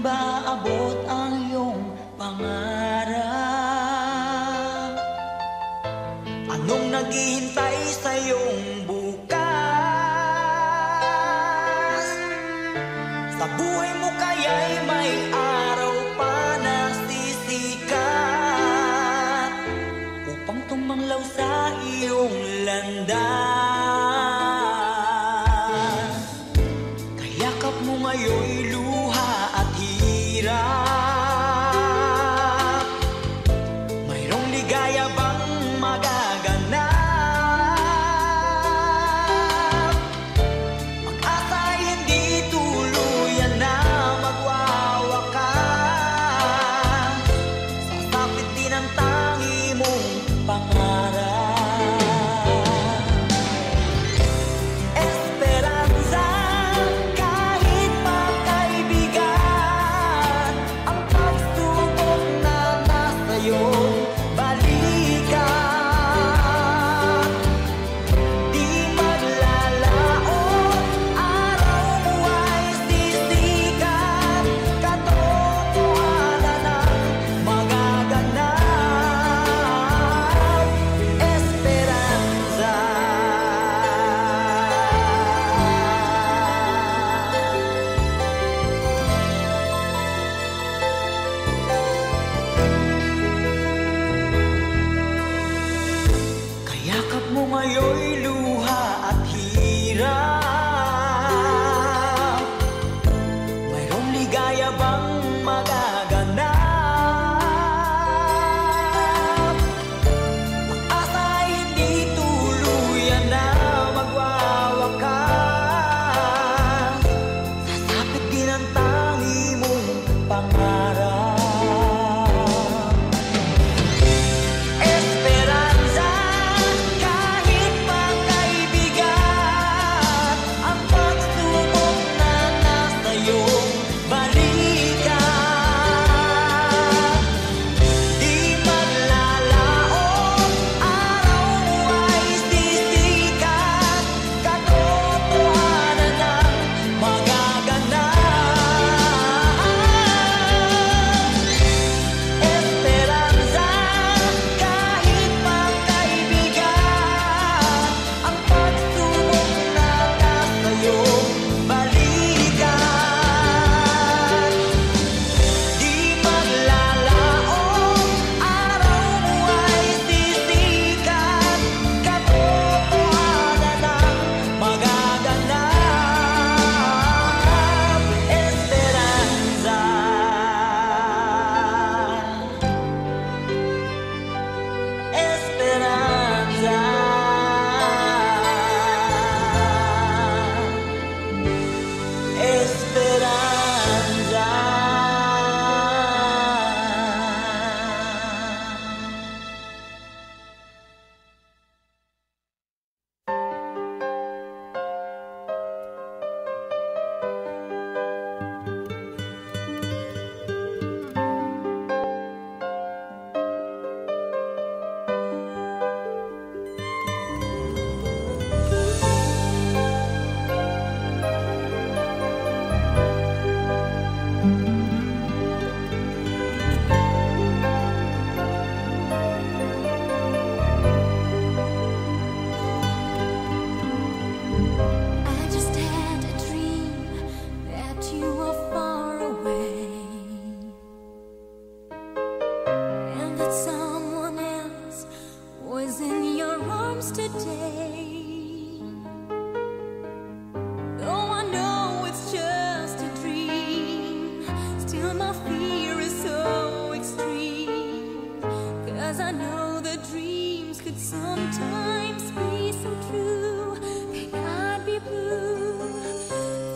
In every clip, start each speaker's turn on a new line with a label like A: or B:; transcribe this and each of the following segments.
A: maabot ang iyong pangarap? Anong naghihintay sa iyong bukas? Sa buhay mo kaya'y may araw pa na sisikat upang tumanglaw sa iyong landas. Kayakap mo ngayon'y luha at hirap. Mayroong ligaya bang magaganap? Pag-asa ay hindi tuluyan na magwawakas. Sasapit din ang tangi mong pangarap. Esperanza, kahit magkaibigan, ang pagsubok na nasa iyong balikan. Di maglalaon, araw mo ay sisikat, katotohanan ang magaganap. Esperanza. Kayakap mo ngayon'y luha at hirap. Mayroong ligaya bang magaganap? Pag-asa ay hindi tuluyan na magwawakas. Sasapit din ang tangi mong pangarap. Esperanza, kahit magkaibigan, ang pagsubok na nasa iyong balikan. Di maglalaon, araw mo ay sisikat, katotohanan ang magaganap. Esperanza, kahit magkaibigan, ang pagsubok na nasa iyong balikan. Di maglalaon, araw mo ay sisikat, katotohanan ang magaganap. Esperanza. Esperanza.
B: I just had a dream that you were far away, and that someone else was in your arms today. Though I know it's just a dream, still my fear is so extreme. 'Cause I know that dreams could sometimes be so true, they can't be blue.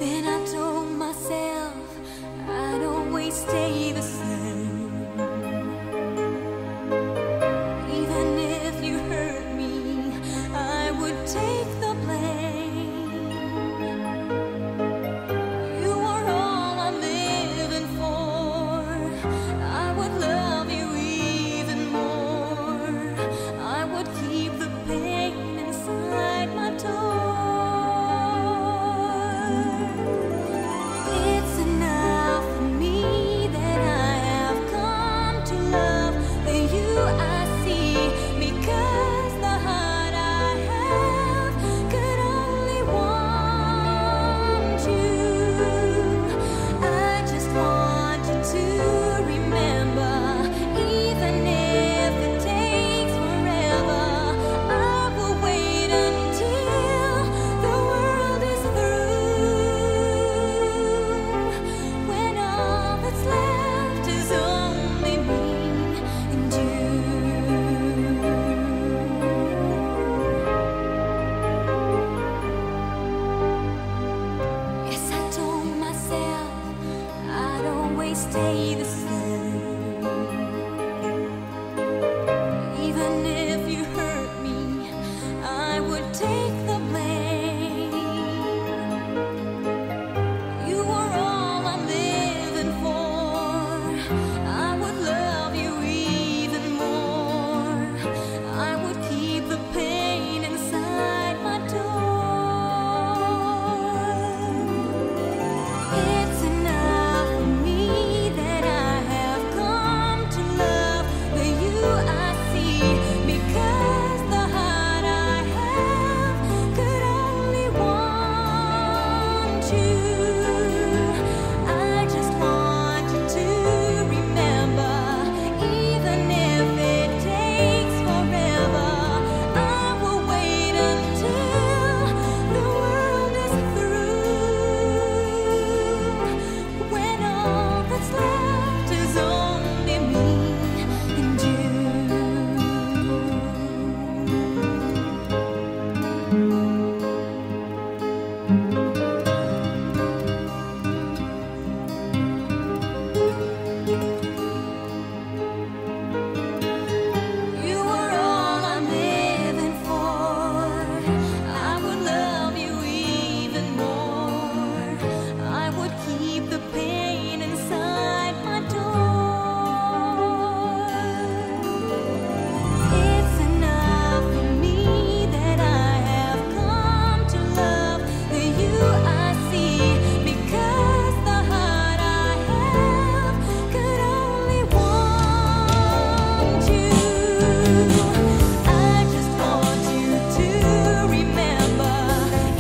B: Then I told myself I'd always stay the same. Even if you hurt me, I would take the blame. You are all I'm living for. I would love you even more. I would keep the pain stay the same. Even if you hurt me, I would take the blame. You were all I'm living for. I would love you even more. I would keep the pain inside my door. It's enough for me that I have come to love the you I see, because the heart I have could only want you. I just want you to remember, even if it takes forever, I will wait until the world is through. When all that's left is only me and you. You were all I'm living for. I would love you even more. I would keep the pain inside my door. It's enough for me that I have come to love the you I see, because the heart I have could only want you. I just want you to remember,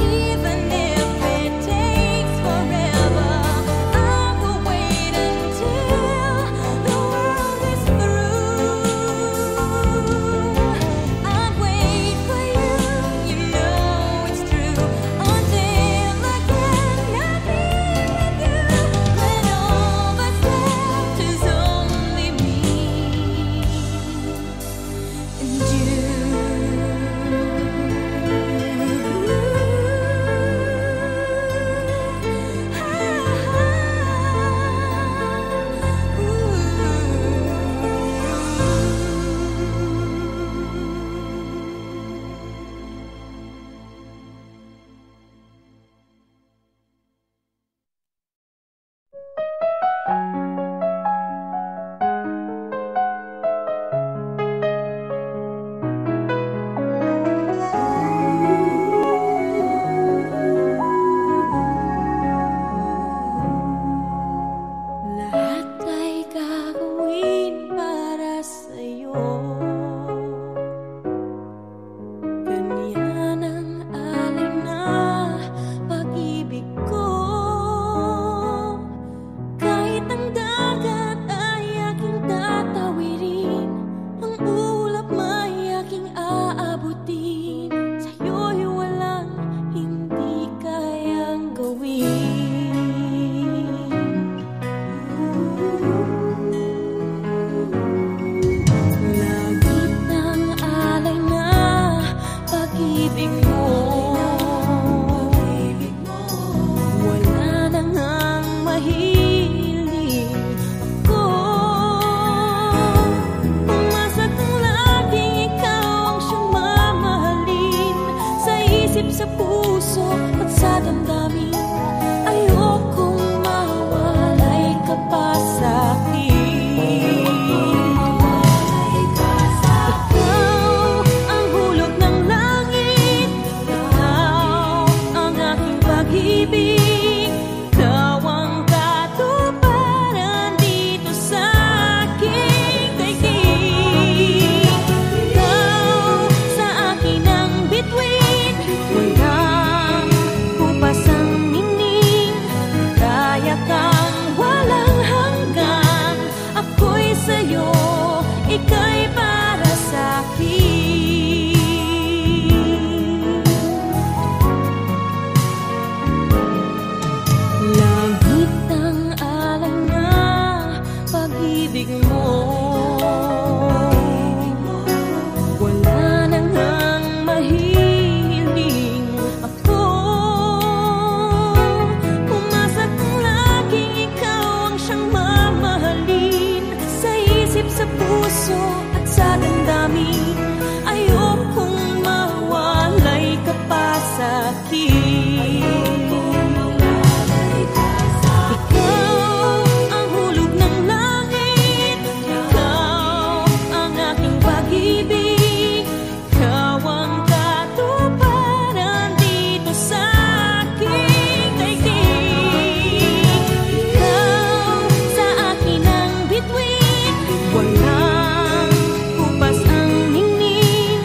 B: even if it takes forever, I will wait until the world is through. I'd wait for you, you know it's true, until again I be with you. When all that's left is only me and you. Lahat ay gagawin para sa'yo. Ganyan ang alay na pag-ibig ko. Kahit ang dagat ay aking tatawirin, ang ulap may aking aabutin. Sa'yo'y walang hindi kayang gawin. Langit ng alay na pag-ibig mo. Wala na ngang mahiling ako. Pumasag ang laging ikaw ang siyang mamahalin, sa isip, sa puso at sa damdamin. Ayokong mawalay ka pa sa'kin. Ikaw ang hulog ng langit, ikaw ang aking pag-ibig, ikaw ang katuparan dito sa aking daigdig. Ikaw sa akin ang bituin, walang kupas ang ningning, kaya kang walang hanggan. Ako'y sa'yo, ika'y para sa'kin. Langit ng alay na pag-ibig mo. Wala na ngang mahiling ako. Pumasag ang laging ikaw ang siyang Walang kupas ang ningning,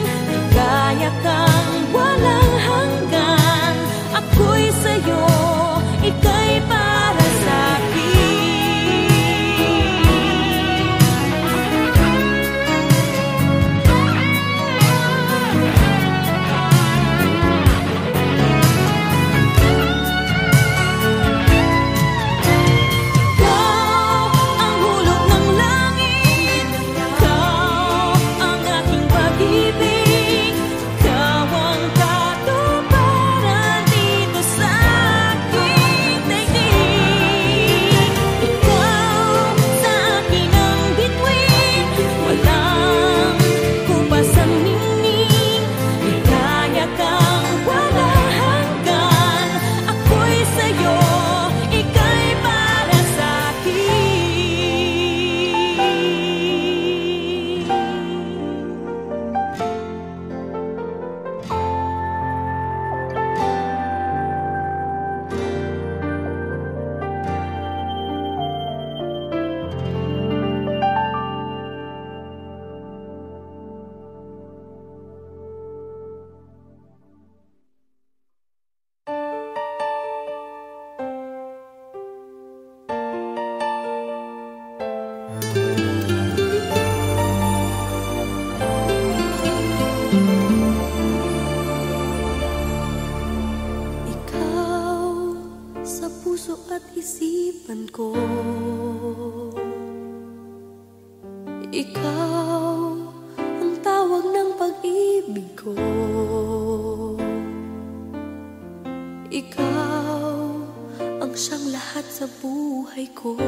B: kaya kang walang hanggan. Ako'y sa'yo, ika'y para sa'kin. Ikaw ang tawag ng pag-ibig ko. Ikaw ang siyang lahat sa buhay ko.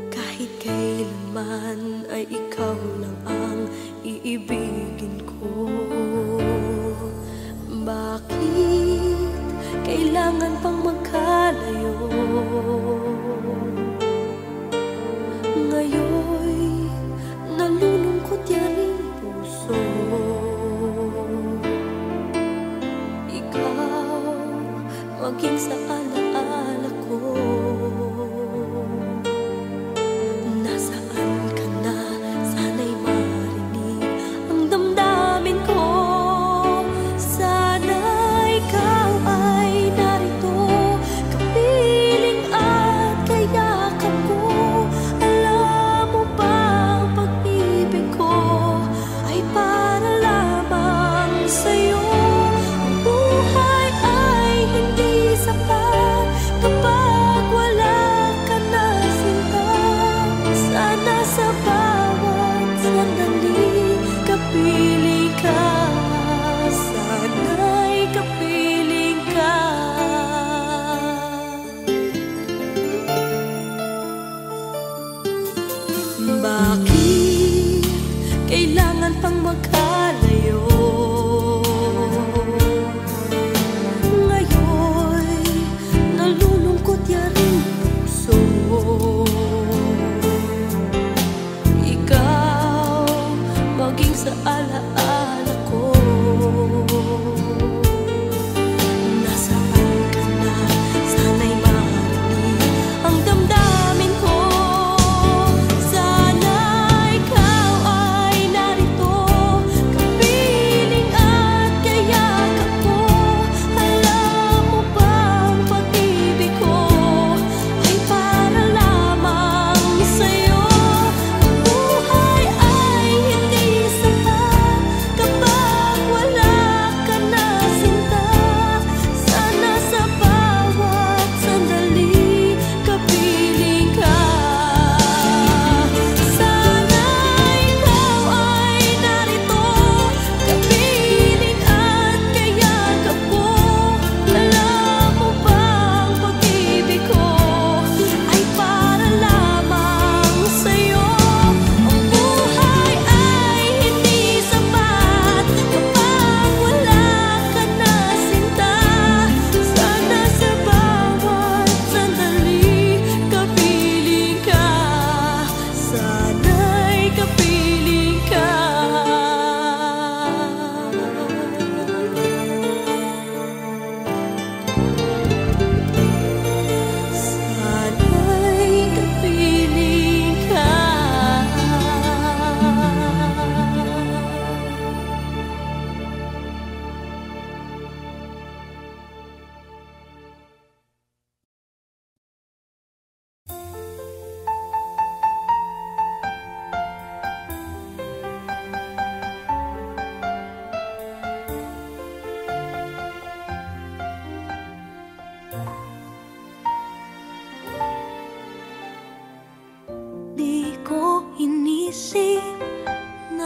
B: Kahit kailanman ay ikaw lang ang iibigin ko. Bakit kailangan pang magkalayo? Ngayon'y nalulungkot yaring puso. Ikaw maging sa alaala ko. Nasaan ka na? Sana'y marinig ang damdamin ko. Sana ikaw ay narito, kapiling at kayakap ko. Alam mo ba ang pag-ibig ko ay para lamang sa'yo. Ang buhay ay hindi sapat kapag wala ka na, sinta. Sana sa bawat sandali kapiling ka. Sana'y kapiling ka. Bakit kailangan pang magkalayo? Ngayon'y nalulungkot yaring puso. Ikaw maging sa alaala ko. Nasaan ka na? Sana'y marinig ang damdamin ko. Sana ikaw ay narito,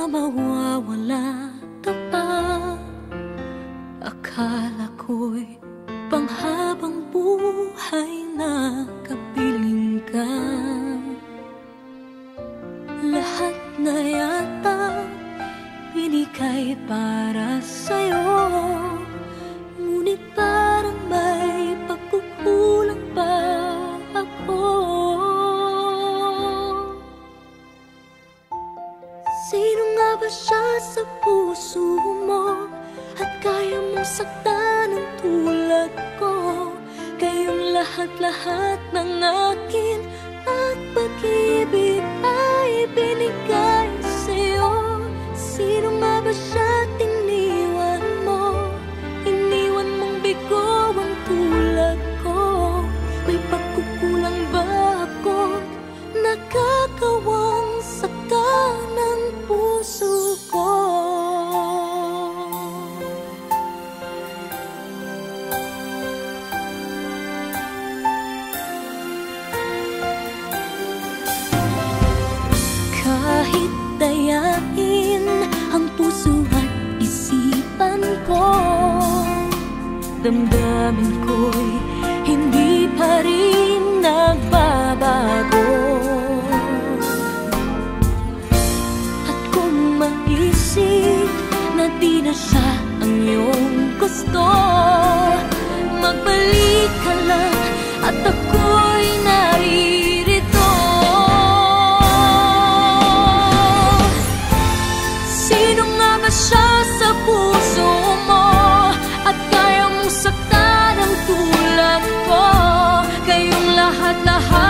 B: mawawala ka pa. Akala ko'y panghabang buhay na kapiling ka. Lahat na yata binigay para sa'yo, ngunit parang may pagkukulang pa ako. Sino nga ba siya sa puso mo? At kaya mong saktan ng tulad ko? Kayong lahat-lahat ng akin at pag-ibig ay binigay sa'yo. Sino nga ba siya tiniwan mo? Iniwan mong bigo ang tulad ko. May pagkukulang ba ako? Nakakawang saktan ng puso ko. Kahit dayain ang puso at isipan ko, damdamin ko'y hindi pa rin nagbabago. At kung maisip na di na siya ang iyong gusto, magbalik ka lang at ako'y naririto. Sino nga ba siya sa puso mo? At kaya mong saktan ang tulad ko? Kayong lahat-lahat